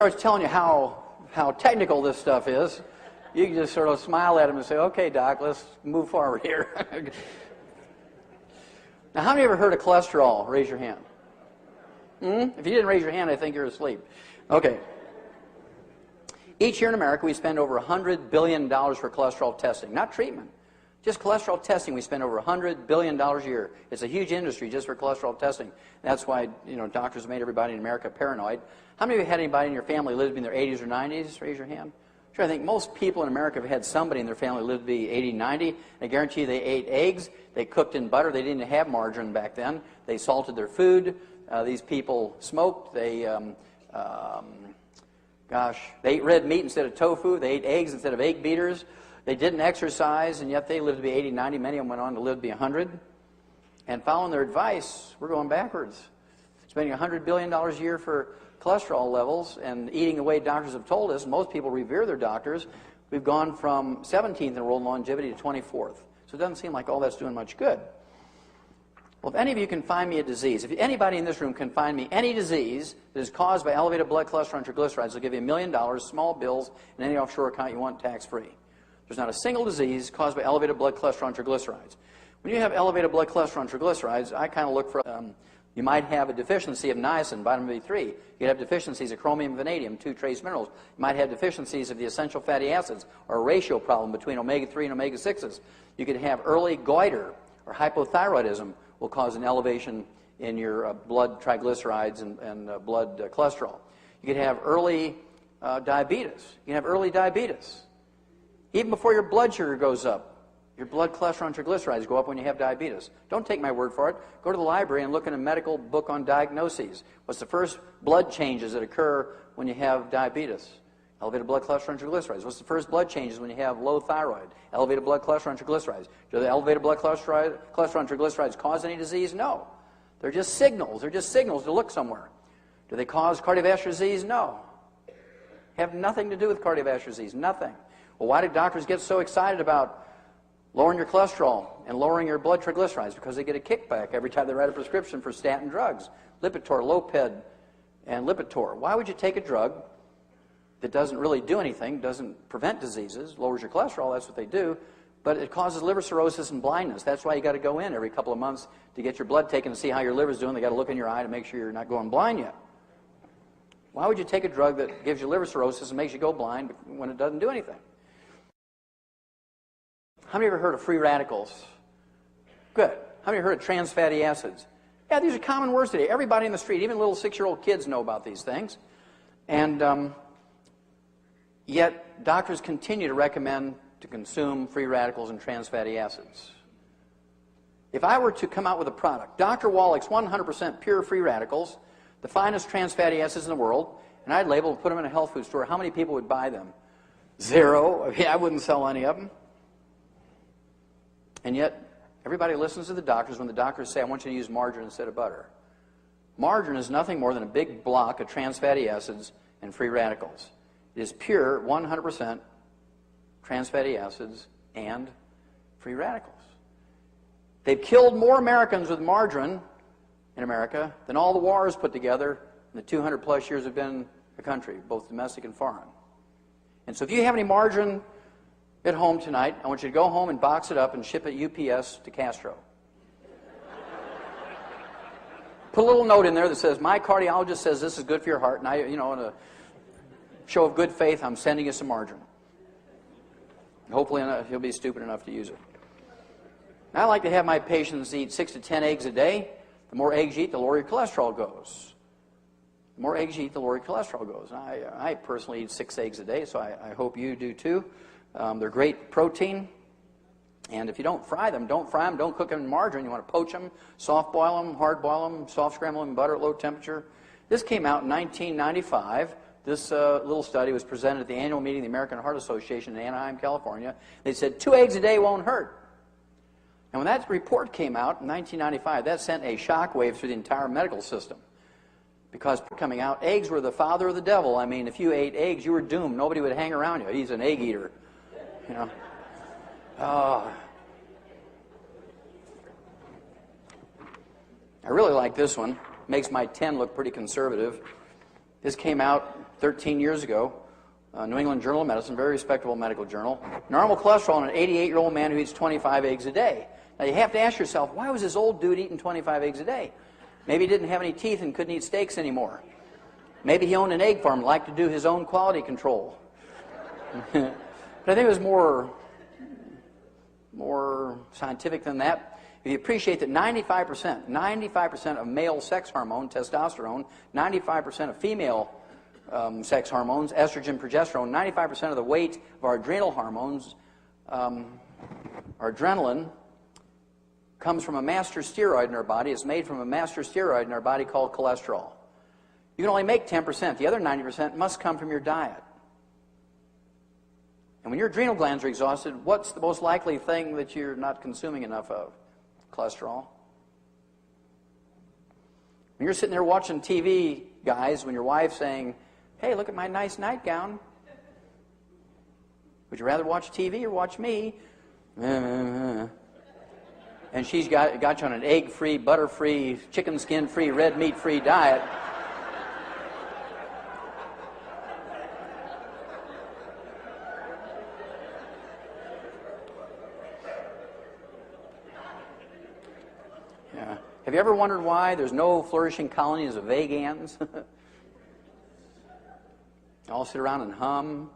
I was telling you how technical this stuff is, you can just sort of smile at him and say, okay, doc, let's move forward here. Now, how many ever heard of cholesterol? Raise your hand. If you didn't raise your hand, I think you're asleep. Okay. Each year in America, we spend over $100 billion for cholesterol testing. Not treatment. Just cholesterol testing, we spend over $100 billion a year. It's a huge industry just for cholesterol testing. That's why, doctors have made everybody in America paranoid. How many of you had anybody in your family live in their 80s or 90s? Raise your hand. Sure, I think most people in America have had somebody in their family live to be 80, 90. I guarantee you they ate eggs, they cooked in butter, they didn't have margarine back then. They salted their food. These people smoked. They, they ate red meat instead of tofu. They ate eggs instead of egg beaters. They didn't exercise, and yet they lived to be 80, 90. Many of them went on to live to be 100. And following their advice, we're going backwards. Spending $100 billion a year for cholesterol levels and eating the way doctors have told us. Most people revere their doctors. We've gone from 17th in the world in longevity to 24th. So it doesn't seem like all that's doing much good. Well, if any of you can find me a disease, if anybody in this room can find me any disease that is caused by elevated blood cholesterol and triglycerides, I'll give you $1 million, small bills, and any offshore account you want tax-free. There's not a single disease caused by elevated blood cholesterol and triglycerides. When you have elevated blood cholesterol and triglycerides, I kind of look for, you might have a deficiency of niacin, vitamin B3. You could have deficiencies of chromium and vanadium, 2 trace minerals. You might have deficiencies of the essential fatty acids, or a ratio problem between omega-3 and omega-6s. You could have early goiter, or hypothyroidism will cause an elevation in your blood triglycerides and blood cholesterol. You could have early diabetes. You can have early diabetes. Even before your blood sugar goes up, your blood cholesterol and triglycerides go up when you have diabetes. Don't take my word for it. Go to the library and look in a medical book on diagnoses. What's the first blood changes that occur when you have diabetes? Elevated blood cholesterol and triglycerides. What's the first blood changes when you have low thyroid? Elevated blood cholesterol and triglycerides. Do the elevated blood cholesterol and triglycerides cause any disease? No. They're just signals. They're just signals to look somewhere. Do they cause cardiovascular disease? No. Have nothing to do with cardiovascular disease. Nothing. Well, why do doctors get so excited about lowering your cholesterol and lowering your blood triglycerides? Because they get a kickback every time they write a prescription for statin drugs. Lipitor, Loped, and Lipitor. Why would you take a drug that doesn't really do anything, doesn't prevent diseases, lowers your cholesterol, that's what they do, but it causes liver cirrhosis and blindness. That's why you got to go in every couple of months to get your blood taken to see how your liver's doing. They got to look in your eye to make sure you're not going blind yet. Why would you take a drug that gives you liver cirrhosis and makes you go blind when it doesn't do anything? How many of you ever heard of free radicals? Good. How many of you heard of trans fatty acids? Yeah, these are common words today. Everybody in the street, even little 6-year-old kids know about these things. And yet, doctors continue to recommend to consume free radicals and trans fatty acids. If I were to come out with a product, Dr. Wallach's 100% pure free radicals, the finest trans fatty acids in the world, and I'd label and put them in a health food store, how many people would buy them? 0. I wouldn't sell any of them. And yet, everybody listens to the doctors when the doctors say, I want you to use margarine instead of butter. Margarine is nothing more than a big block of trans fatty acids and free radicals. It is pure 100% trans fatty acids and free radicals. They've killed more Americans with margarine in America than all the wars put together in the 200 plus years we've been a country, both domestic and foreign. And so if you have any margarine at home tonight, I want you to go home and box it up and ship it UPS to Castro. Put a little note in there that says, my cardiologist says this is good for your heart, and I, in a show of good faith, I'm sending you some margarine. Hopefully he'll be stupid enough to use it. And I like to have my patients eat 6 to 10 eggs a day. The more eggs you eat, the lower your cholesterol goes. The more eggs you eat, the lower your cholesterol goes. I personally eat 6 eggs a day, so I hope you do too. They're great protein. And if you don't fry them, don't cook them in margarine. You want to poach them, soft boil them, hard boil them, soft scramble them in butter at low temperature. This came out in 1995. This little study was presented at the annual meeting of the American Heart Association in Anaheim, California. They said 2 eggs a day won't hurt. And when that report came out in 1995, that sent a shockwave through the entire medical system. Because coming out, eggs were the father of the devil. I mean, if you ate eggs, you were doomed. Nobody would hang around you. He's an egg eater. I really like this one. Makes my 10 look pretty conservative. This came out 13 years ago, New England Journal of Medicine, very respectable medical journal. Normal cholesterol in an 88-year-old man who eats 25 eggs a day. Now you have to ask yourself, why was this old dude eating 25 eggs a day? Maybe he didn't have any teeth and couldn't eat steaks anymore. Maybe he owned an egg farm and liked to do his own quality control. But I think it was more scientific than that. If you appreciate that 95% of male sex hormone, testosterone, 95% of female sex hormones, estrogen, progesterone, 95% of the weight of our adrenal hormones, our adrenaline, comes from a master steroid in our body. It's made from a master steroid in our body called cholesterol. You can only make 10%. The other 90% must come from your diet. And when your adrenal glands are exhausted, what's the most likely thing that you're not consuming enough of? Cholesterol. When you're sitting there watching TV, guys, when your wife's saying, hey, look at my nice nightgown. Would you rather watch TV or watch me? And she's got you on an egg-free, butter-free, chicken skin-free, red meat-free diet. Yeah. Have you ever wondered why there's no flourishing colonies of vegans? All sit around and hum.